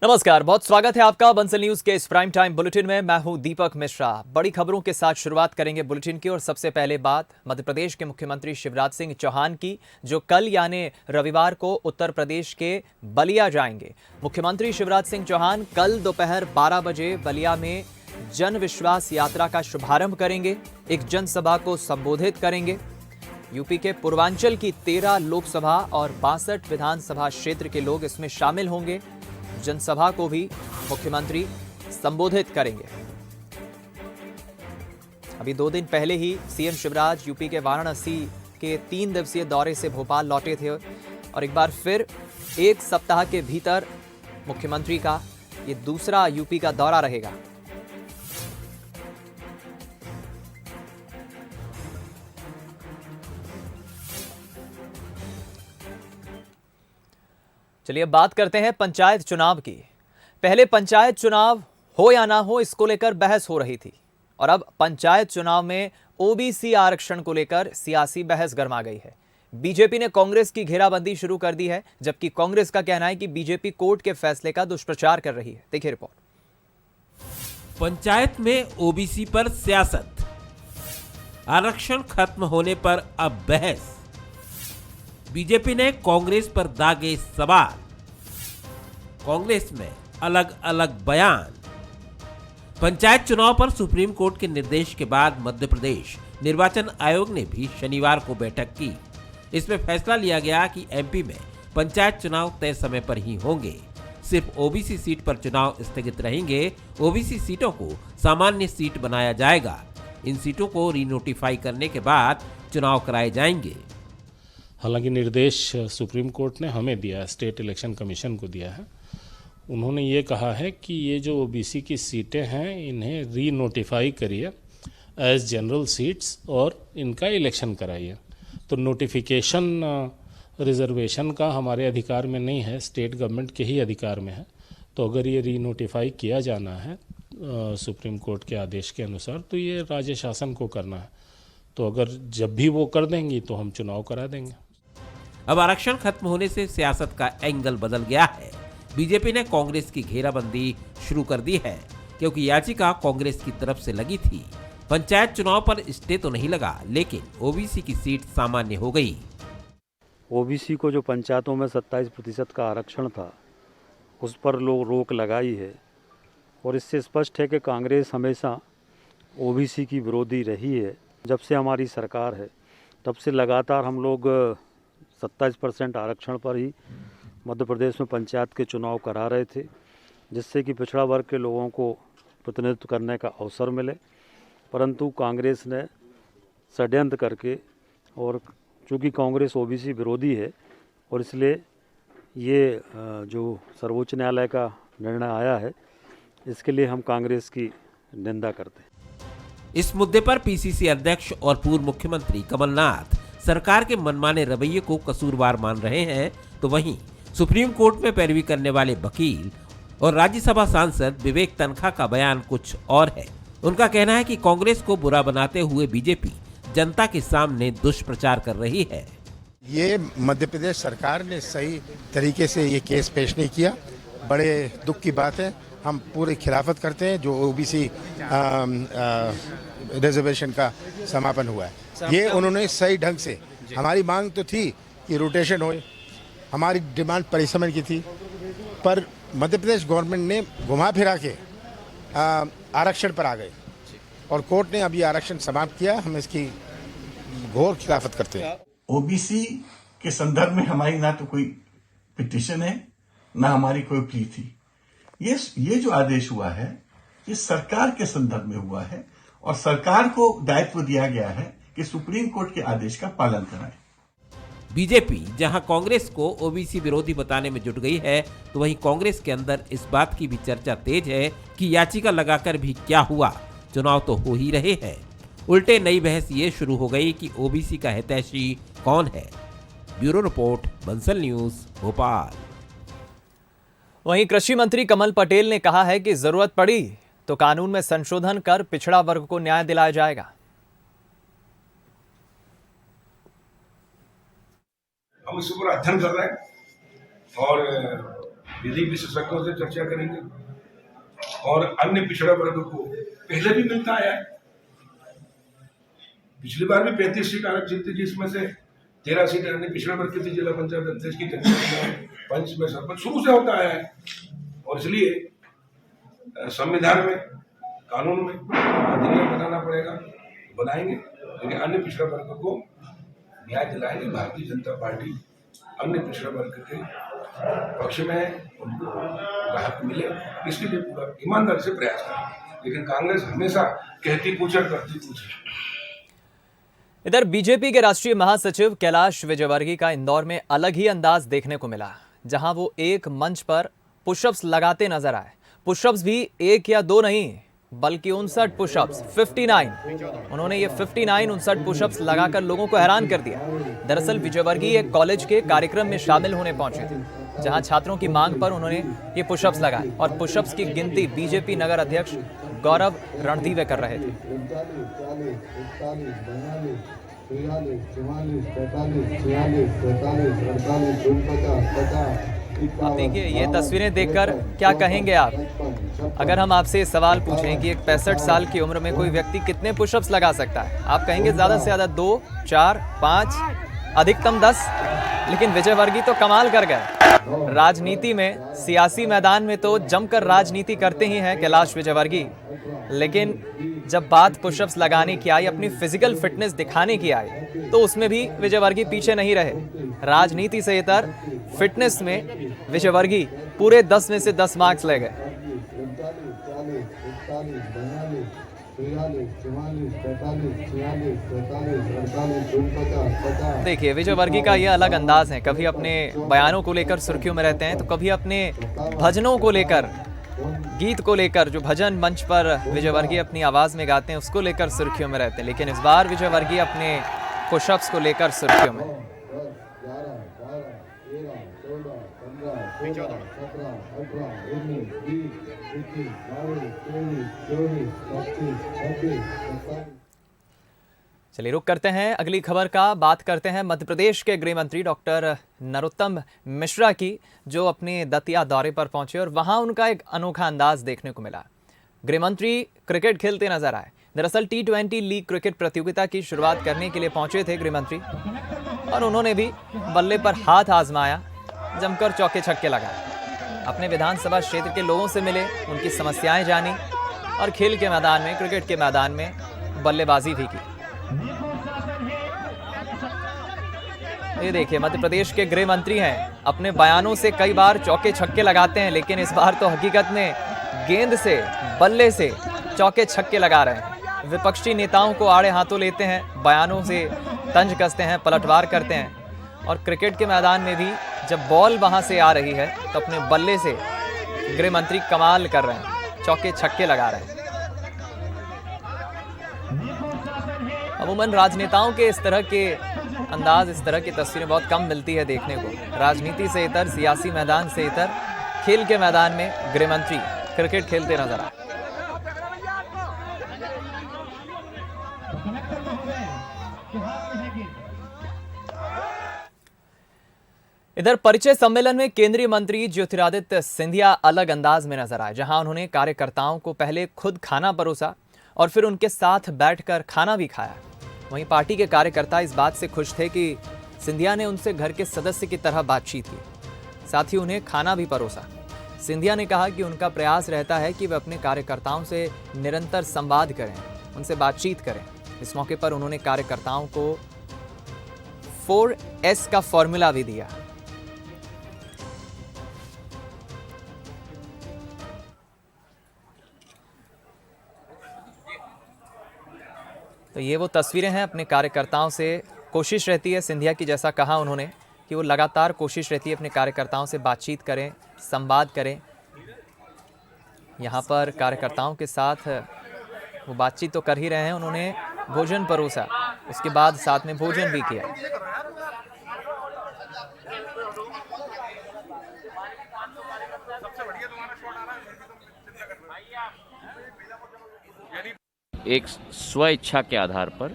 नमस्कार, बहुत स्वागत है आपका बंसल न्यूज के इस प्राइम टाइम बुलेटिन में। मैं हूं दीपक मिश्रा। बड़ी खबरों के साथ शुरुआत करेंगे बुलेटिन की और सबसे पहले बात मध्य प्रदेश के मुख्यमंत्री शिवराज सिंह चौहान की, जो कल यानी रविवार को उत्तर प्रदेश के बलिया जाएंगे। मुख्यमंत्री शिवराज सिंह चौहान कल दोपहर 12 बजे बलिया में जन विश्वास यात्रा का शुभारंभ करेंगे। एक जनसभा को संबोधित करेंगे। यूपी के पूर्वांचल की 13 लोकसभा और 62 विधानसभा क्षेत्र के लोग इसमें शामिल होंगे। जनसभा को भी मुख्यमंत्री संबोधित करेंगे। अभी 2 दिन पहले ही सीएम शिवराज यूपी के वाराणसी के 3 दिवसीय दौरे से भोपाल लौटे थे और एक बार फिर 1 सप्ताह के भीतर मुख्यमंत्री का ये दूसरा यूपी का दौरा रहेगा। चलिए बात करते हैं पंचायत चुनाव की। पहले पंचायत चुनाव हो या ना हो, इसको लेकर बहस हो रही थी और अब पंचायत चुनाव में ओबीसी आरक्षण को लेकर सियासी बहस गर्मा गई है। बीजेपी ने कांग्रेस की घेराबंदी शुरू कर दी है, जबकि कांग्रेस का कहना है कि बीजेपी कोर्ट के फैसले का दुष्प्रचार कर रही है। देखिए रिपोर्ट। पंचायत में ओबीसी पर सियासत, आरक्षण खत्म होने पर अब बहस। बीजेपी ने कांग्रेस पर दागे सवाल, कांग्रेस में अलग अलग बयान। पंचायत चुनाव पर सुप्रीम कोर्ट के निर्देश के बाद मध्य प्रदेश निर्वाचन आयोग ने भी शनिवार को बैठक की। इसमें फैसला लिया गया कि एमपी में पंचायत चुनाव तय समय पर ही होंगे। सिर्फ ओबीसी सीट पर चुनाव स्थगित रहेंगे। ओबीसी सीटों को सामान्य सीट बनाया जाएगा। इन सीटों को रीनोटिफाई करने के बाद चुनाव कराए जाएंगे। हालांकि निर्देश सुप्रीम कोर्ट ने हमें दिया है, स्टेट इलेक्शन कमीशन को दिया है। उन्होंने ये कहा है कि ये जो ओबीसी की सीटें हैं इन्हें री नोटिफाई करिए एज जनरल सीट्स और इनका इलेक्शन कराइए। तो नोटिफिकेशन रिजर्वेशन का हमारे अधिकार में नहीं है, स्टेट गवर्नमेंट के ही अधिकार में है। तो अगर ये री नोटिफाई किया जाना है सुप्रीम कोर्ट के आदेश के अनुसार, तो ये राज्य शासन को करना है। तो अगर जब भी वो कर देंगी तो हम चुनाव करा देंगे। अब आरक्षण खत्म होने से सियासत का एंगल बदल गया है। बीजेपी ने कांग्रेस की घेराबंदी शुरू कर दी है, क्योंकि याचिका कांग्रेस की तरफ से लगी थी। पंचायत चुनाव पर स्टे तो नहीं लगा, लेकिन ओबीसी की सीट सामान्य हो गई। ओबीसी को जो पंचायतों में 27% का आरक्षण था, उस पर लोग रोक लगाई है और इससे स्पष्ट है कि कांग्रेस हमेशा ओबीसी की विरोधी रही है। जब से हमारी सरकार है तब से लगातार हम लोग 27% आरक्षण पर ही मध्य प्रदेश में पंचायत के चुनाव करा रहे थे, जिससे कि पिछड़ा वर्ग के लोगों को प्रतिनिधित्व करने का अवसर मिले। परंतु कांग्रेस ने षड्यंत्र करके, और चूँकि कांग्रेस ओबीसी विरोधी है और इसलिए ये जो सर्वोच्च न्यायालय का निर्णय आया है, इसके लिए हम कांग्रेस की निंदा करते हैं। इस मुद्दे पर पीसीसी अध्यक्ष और पूर्व मुख्यमंत्री कमलनाथ सरकार के मनमाने रवैये को कसूरवार मान रहे हैं, तो वहीं सुप्रीम कोर्ट में पैरवी करने वाले वकील और राज्यसभा सांसद विवेक तन्खा का बयान कुछ और है। उनका कहना है कि कांग्रेस को बुरा बनाते हुए बीजेपी जनता के सामने दुष्प्रचार कर रही है। ये मध्य प्रदेश सरकार ने सही तरीके से ये केस पेश नहीं किया, बड़े दुख की बात है। हम पूरी खिलाफत करते हैं जो ओबीसी रिजर्वेशन का समापन हुआ है। ये उन्होंने सही ढंग से, हमारी मांग तो थी कि रोटेशन हो, हमारी डिमांड परिसमन की थी, पर मध्य प्रदेश गवर्नमेंट ने घुमा फिरा के आरक्षण पर आ गए और कोर्ट ने अभी आरक्षण समाप्त किया। हम इसकी घोर खिलाफत करते हैं। ओबीसी के संदर्भ में हमारी ना तो कोई पिटीशन है, ना हमारी कोई प्ली थी। ये जो आदेश हुआ है ये सरकार के संदर्भ में हुआ है और सरकार को दायित्व दिया गया है कि सुप्रीम कोर्ट के आदेश का पालन कराए। बीजेपी जहां कांग्रेस को ओबीसी विरोधी बताने में जुट गई है, तो वहीं कांग्रेस के अंदर इस बात की भी चर्चा तेज है कि याचिका लगाकर भी क्या हुआ, चुनाव तो हो ही रहे हैं। उल्टे नई बहस ये शुरू हो गई कि ओबीसी का हितैषी कौन है। Bureau report, Bansal news, Bhopal. वहीं कृषि मंत्री कमल पटेल ने कहा है कि जरूरत पड़ी तो कानून में संशोधन कर पिछड़ा वर्ग को न्याय दिलाया जाएगा। हम इसके ऊपर अध्ययन कर रहे हैं और विधि विशेषज्ञों से चर्चा करेंगे और अन्य पिछड़ा वर्ग को पहले भी मिलता आया है। पिछली बार भी 35 सीट आरक्षित थी, जिसमें से 13 सीट अन्य पिछड़ा वर्ग की थी। जिला पंचायत अध्यक्ष की पंच में सरपंच शुरू से होता आया है और इसलिए संविधान में, कानून में अधिनियम बनाना पड़ेगा, बनाएंगे, लेकिन अन्य पिछड़ा वर्ग को न्याय दिलाएंगे। भारतीय जनता पार्टी अन्य पिछड़ा वर्ग के पक्ष में उनको राहत मिले, इसके लिए पूरा ईमानदारी से प्रयास करेंगे। लेकिन कांग्रेस हमेशा कहती कुछ और करती कुछ। इधर बीजेपी के राष्ट्रीय महासचिव कैलाश विजयवर्गीय का इंदौर में अलग ही अंदाज देखने को मिला, जहां वो एक मंच पर पुशअप्स लगाते नजर आए। पुशअप्स भी 1 या 2 नहीं, बल्कि 59 पुशअप्स, 59। उन्होंने ये 59 पुशअप्स लगाकर लोगों को हैरान कर दिया। दरअसल विजयवर्गीय एक कॉलेज के कार्यक्रम में शामिल होने पहुंचे थे, जहां छात्रों की मांग पर उन्होंने ये पुशअप्स लगाए और पुशअप्स की गिनती बीजेपी नगर अध्यक्ष गौरव रणदीवे कर रहे थे। आप देखिए, ये तस्वीरें देखकर क्या कहेंगे आप? अगर हम आपसे ये सवाल पूछें कि एक 65 साल की उम्र में कोई व्यक्ति कितने पुशअप्स लगा सकता है, आप कहेंगे ज्यादा से ज्यादा 2, 4, 5, अधिकतम 10। लेकिन विजयवर्गीय तो कमाल कर गए। राजनीति में, सियासी मैदान में तो जमकर राजनीति करते ही हैं कैलाश विजयवर्गीय, लेकिन जब बात पुशअप्स लगाने की आई, अपनी फिजिकल फिटनेस दिखाने की आई, तो उसमें भी विजयवर्गीय पीछे नहीं रहे। राजनीति से इतर फिटनेस में विजयवर्गीय पूरे 10 में से 10 मार्क्स ले गए। देखिए, विजयवर्गीय का ये अलग अंदाज है। कभी अपने बयानों को लेकर सुर्खियों में रहते हैं, तो कभी अपने भजनों को लेकर, गीत को लेकर, जो भजन मंच पर विजयवर्गीय अपनी आवाज में गाते हैं, उसको लेकर सुर्खियों में रहते हैं। लेकिन इस बार विजयवर्गीय अपने पुशअप्स को लेकर सुर्खियों में। चलिए रुक करते हैं अगली खबर का। बात करते हैं मध्य प्रदेश के गृह मंत्री डॉक्टर नरोत्तम मिश्रा की, जो अपने दतिया दौरे पर पहुंचे और वहां उनका एक अनोखा अंदाज देखने को मिला। गृह मंत्री क्रिकेट खेलते नजर आए। दरअसल T20 लीग क्रिकेट प्रतियोगिता की शुरुआत करने के लिए पहुंचे थे गृह मंत्री, और उन्होंने भी बल्ले पर हाथ आजमाया, जमकर चौके छक्के लगाए। अपने विधानसभा क्षेत्र के लोगों से मिले, उनकी समस्याएं जानी और खेल के मैदान में, क्रिकेट के मैदान में बल्लेबाजी भी की। ये देखिए, मध्य प्रदेश के गृह मंत्री हैं, अपने बयानों से कई बार चौके छक्के लगाते हैं, लेकिन इस बार तो हकीकत में गेंद से, बल्ले से चौके छक्के लगा रहे हैं। विपक्षी नेताओं को आड़े हाथों लेते हैं, बयानों से तंज कसते हैं, पलटवार करते हैं। और क्रिकेट के मैदान में भी जब बॉल वहां से आ रही है, तो अपने बल्ले से गृह मंत्री कमाल कर रहे हैं, चौके छक्के लगा रहे हैं। अमूमन राजनेताओं के इस तरह के अंदाज, इस तरह की तस्वीरें बहुत कम मिलती है देखने को। राजनीति से इतर, सियासी मैदान से इतर, खेल के मैदान में गृह मंत्री क्रिकेट खेलते नजर आए। इधर परिचय सम्मेलन में केंद्रीय मंत्री ज्योतिरादित्य सिंधिया अलग अंदाज में नजर आए, जहां उन्होंने कार्यकर्ताओं को पहले खुद खाना परोसा और फिर उनके साथ बैठकर खाना भी खाया। वहीं पार्टी के कार्यकर्ता इस बात से खुश थे कि सिंधिया ने उनसे घर के सदस्य की तरह बातचीत की, साथ ही उन्हें खाना भी परोसा। सिंधिया ने कहा कि उनका प्रयास रहता है कि वे अपने कार्यकर्ताओं से निरंतर संवाद करें, उनसे बातचीत करें। इस मौके पर उन्होंने कार्यकर्ताओं को 4S का फॉर्मूला भी दिया। तो ये वो तस्वीरें हैं अपने कार्यकर्ताओं से। कोशिश रहती है सिंधिया की, जैसा कहा उन्होंने, कि वो लगातार कोशिश रहती है अपने कार्यकर्ताओं से बातचीत करें, संवाद करें। यहाँ पर कार्यकर्ताओं के साथ वो बातचीत तो कर ही रहे हैं। उन्होंने भोजन परोसा, उसके बाद साथ में भोजन भी किया। एक स्वेच्छा के आधार पर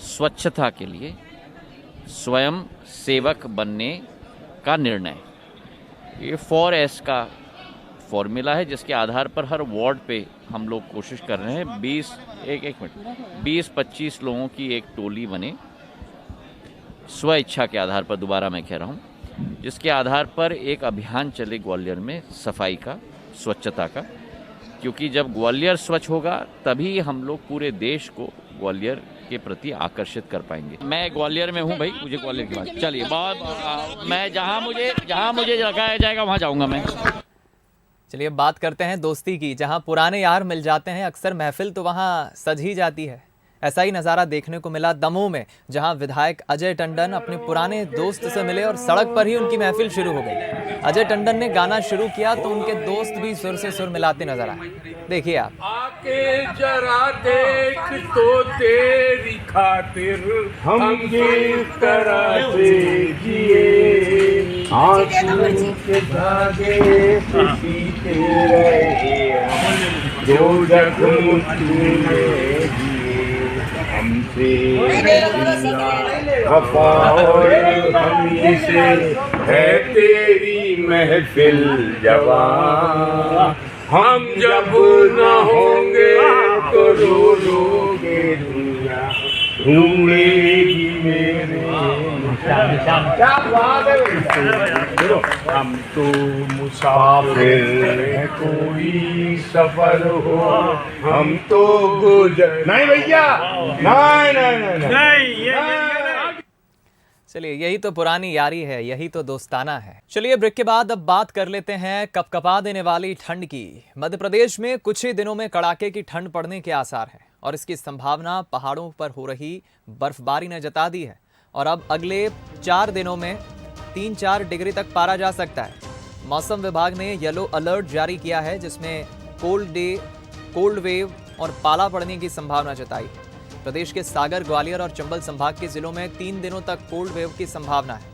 स्वच्छता के लिए स्वयं सेवक बनने का निर्णय, ये 4S का फॉर्मूला है जिसके आधार पर हर वार्ड पे हम लोग कोशिश कर रहे हैं 20-25 लोगों की एक टोली बने, स्व इच्छा के आधार पर, दोबारा मैं कह रहा हूँ, जिसके आधार पर एक अभियान चले ग्वालियर में सफाई का, स्वच्छता का, क्योंकि जब ग्वालियर स्वच्छ होगा तभी हम लोग पूरे देश को ग्वालियर के प्रति आकर्षित कर पाएंगे। मैं ग्वालियर में हूँ भाई, मुझे ग्वालियर की बात, चलिए मैं जहाँ मुझे लगाया जाएगा वहाँ जाऊँगा मैं। चलिए बात करते हैं दोस्ती की। जहां पुराने यार मिल जाते हैं अक्सर महफिल तो वहां सज ही जाती है। ऐसा ही नज़ारा देखने को मिला दमोह में, जहां विधायक अजय टंडन अपने पुराने दोस्त से मिले और सड़क पर ही उनकी महफिल शुरू हो गई। अजय टंडन ने गाना शुरू किया तो उनके दोस्त भी सुर से सुर मिलाते नजर आए। देखिए आप। आके जरा देख तो तेरी खातिर हम किस तरह से जिए, आंसू के धागे से सीते रहे जो जख्म तूने हमसे वफा और हमी से है तेरी महफिल जवां, हम जब न होंगे तो रो रोगे दुनिया ढूंढेगी मेरे हम तो मुसाफिर है, कोई सफर हो हम तो गुजर नहीं भैया नहीं। चलिए यही तो पुरानी यारी है, यही तो दोस्ताना है। चलिए ब्रेक के बाद अब बात कर लेते हैं कपकपा देने वाली ठंड की। मध्य प्रदेश में कुछ ही दिनों में कड़ाके की ठंड पड़ने के आसार हैं और इसकी संभावना पहाड़ों पर हो रही बर्फबारी ने जता दी है। और अब अगले 4 दिनों में 3-4 डिग्री तक पारा जा सकता है। मौसम विभाग ने येलो अलर्ट जारी किया है, जिसमें कोल्ड वेव और पाला पड़ने की संभावना जताई है। प्रदेश के सागर, ग्वालियर और चंबल संभाग के जिलों में 3 दिनों तक कोल्ड वेव की संभावना है,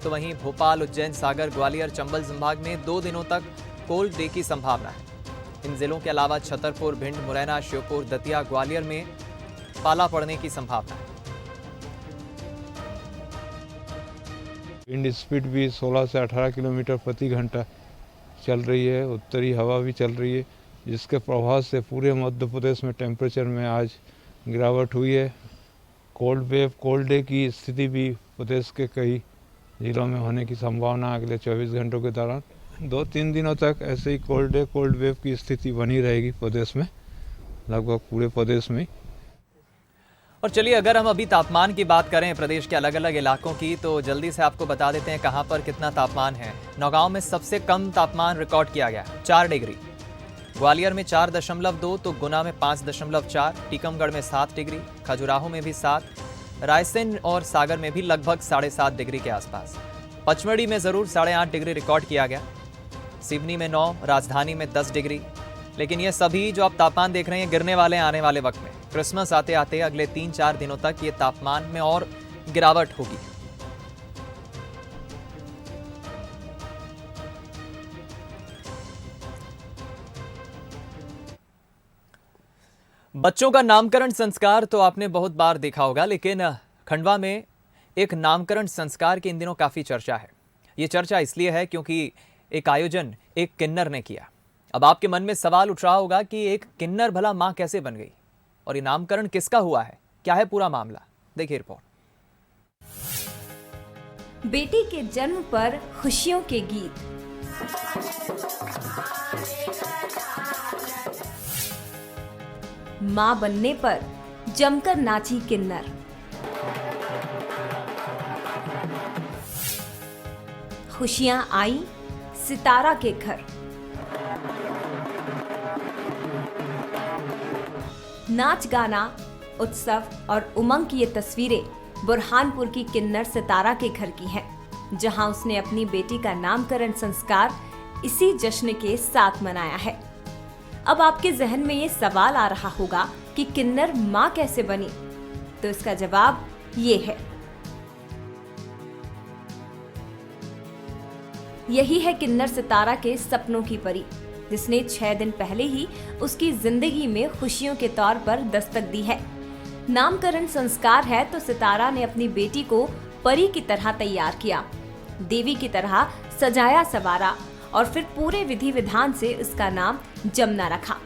तो वहीं भोपाल, उज्जैन, सागर, ग्वालियर, चंबल संभाग में 2 दिनों तक कोल्ड डे की संभावना है। इन जिलों के अलावा छतरपुर, भिंड, मुरैना, श्योपुर, दतिया, ग्वालियर में पाला पड़ने की संभावना है। विंड स्पीड भी 16 से 18 किलोमीटर प्रति घंटा चल रही है। उत्तरी हवा भी चल रही है, जिसके प्रभाव से पूरे मध्य प्रदेश में टेम्परेचर में आज गिरावट हुई है। कोल्ड वेव, कोल्ड डे की स्थिति भी प्रदेश के कई जिलों में होने की संभावना अगले 24 घंटों के दौरान। 2-3 दिनों तक ऐसे ही कोल्ड डे, कोल्ड वेव की स्थिति बनी रहेगी प्रदेश में, लगभग पूरे प्रदेश में। और चलिए अगर हम अभी तापमान की बात करें प्रदेश के अलग अलग इलाकों की, तो जल्दी से आपको बता देते हैं कहां पर कितना तापमान है। नौगांव में सबसे कम तापमान रिकॉर्ड किया गया 4 डिग्री, ग्वालियर में 4.2, तो गुना में 5.4, टीकमगढ़ में 7 डिग्री, खजुराहो में भी 7, रायसेन और सागर में भी लगभग 7.5 डिग्री के आसपास। पचमढ़ी में जरूर 8.5 डिग्री रिकॉर्ड किया गया, सिवनी में 9, राजधानी में 10 डिग्री। लेकिन ये सभी जो आप तापमान देख रहे हैं गिरने वाले हैं आने वाले वक्त में। क्रिसमस आते आते अगले 3-4 दिनों तक ये तापमान में और गिरावट होगी। बच्चों का नामकरण संस्कार तो आपने बहुत बार देखा होगा, लेकिन खंडवा में एक नामकरण संस्कार की इन दिनों काफी चर्चा है। ये चर्चा इसलिए है क्योंकि एक आयोजन एक किन्नर ने किया। अब आपके मन में सवाल उठ रहा होगा कि एक किन्नर भला मां कैसे बन गई और ये नामकरण किसका हुआ है, क्या है पूरा मामला, देखिए रिपोर्ट। बेटी के जन्म पर खुशियों के गीत, मां बनने पर जमकर नाची किन्नर, खुशियां आई सितारा के घर, नाच गाना, उत्सव और उमंग की ये तस्वीरें बुरहानपुर की किन्नर सितारा के घर की हैं, जहां उसने अपनी बेटी का नामकरण संस्कार इसी जश्न के साथ मनाया है। अब आपके जहन में ये सवाल आ रहा होगा कि किन्नर मां कैसे बनी, तो इसका जवाब ये है। यही है किन्नर सितारा के सपनों की परी, जिसने 6 दिन पहले ही उसकी जिंदगी में खुशियों के तौर पर दस्तक दी है। नामकरण संस्कार है तो सितारा ने अपनी बेटी को परी की तरह तैयार किया, देवी की तरह सजाया सवारा और फिर पूरे विधि विधान से उसका नाम जमुना रखा।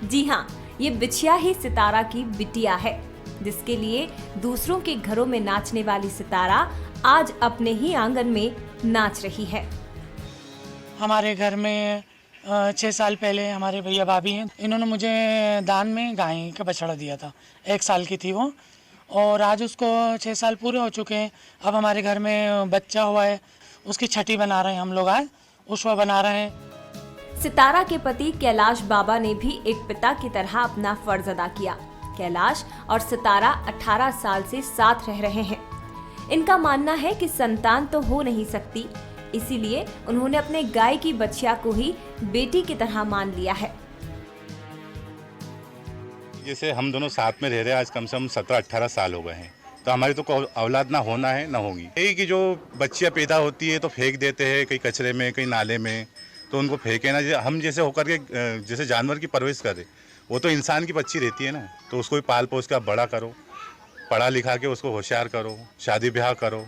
जी हाँ, ये बिछिया ही सितारा की बिटिया है, जिसके लिए दूसरों के घरों में नाचने वाली सितारा आज अपने ही आंगन में नाच रही है। हमारे घर में 6 साल पहले हमारे भैया भाभी हैं, इन्होंने मुझे दान में गाय का बछड़ा दिया था। 1 साल की थी वो, और आज उसको 6 साल पूरे हो चुके हैं। अब हमारे घर में बच्चा हुआ है, उसकी छठी बना रहे हैं हम लोग, आज उष्वा बना रहे हैं। सितारा के पति कैलाश बाबा ने भी एक पिता की तरह अपना फर्ज अदा किया। कैलाश और सितारा 18 साल से साथ रह रहे हैं। इनका मानना है कि संतान तो हो नहीं सकती, इसीलिए उन्होंने अपने गाय की बछिया को ही बेटी की तरह मान लिया है। जैसे हम दोनों साथ में रह रहे हैं आज कम से कम 17-18 साल हो गए हैं, तो हमारी तो औलाद ना होना है ना होगी। यही कि जो बच्चियाँ पैदा होती है तो फेंक देते हैं कहीं कचरे में कहीं नाले में, तो उनको फेंके ना। हम जैसे होकर के जैसे जानवर की परवरिश करें, वो तो इंसान की बच्ची रहती है ना, तो उसको भी पाल पोस कर बड़ा करो, पढ़ा लिखा के उसको होशियार करो, शादी ब्याह करो।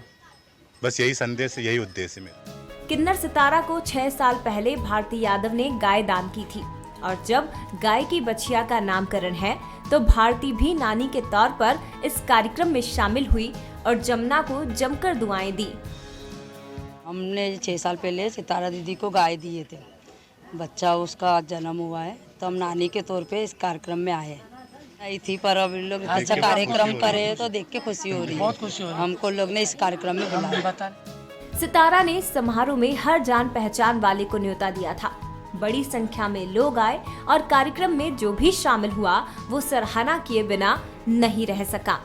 बस यही संदेश, यही उद्देश्य मेरा। किन्नर सितारा को 6 साल पहले भारती यादव ने गाय दान की थी, और जब गाय की बछिया का नामकरण है तो भारती भी नानी के तौर पर इस कार्यक्रम में शामिल हुई और जमुना को जमकर दुआएं दी। हमने 6 साल पहले सितारा दीदी को गाय दिए थे, बच्चा उसका जन्म हुआ है, तो हम नानी के तौर पे इस कार्यक्रम में आए आई थी। पर अब लोग अच्छा कार्यक्रम करे तो देख के खुशी हो रही है, बहुत खुशी हो रही है। हमको लोग ने इस कार्यक्रम में बुलाया। सितारा ने समारोह में हर जान पहचान वाले को न्योता दिया था। बड़ी संख्या में लोग आए और कार्यक्रम में जो भी शामिल हुआ वो सराहना किए बिना नहीं रह सका।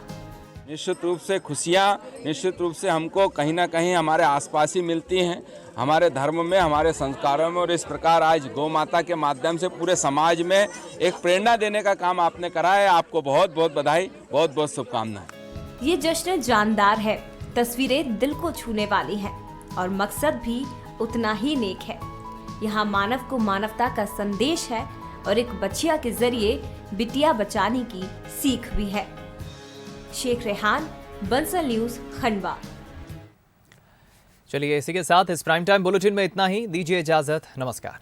निश्चित रूप से खुशियाँ निश्चित रूप से हमको कहीं ना कहीं हमारे आसपास ही मिलती हैं, हमारे धर्म में, हमारे संस्कारों में। और इस प्रकार आज गौ माता के माध्यम से पूरे समाज में एक प्रेरणा देने का काम आपने करा है। आपको बहुत बहुत बधाई, बहुत बहुत शुभकामनाएं। ये जश्न जानदार है, तस्वीरें दिल को छूने वाली हैं और मकसद भी उतना ही नेक है। यहाँ मानव को मानवता का संदेश है और एक बछिया के जरिए बिटिया बचाने की सीख भी है। शेख रेहान, बंसल न्यूज, खंडवा। चलिए इसी के साथ इस प्राइम टाइम बुलेटिन में इतना ही। दीजिए इजाजत, नमस्कार।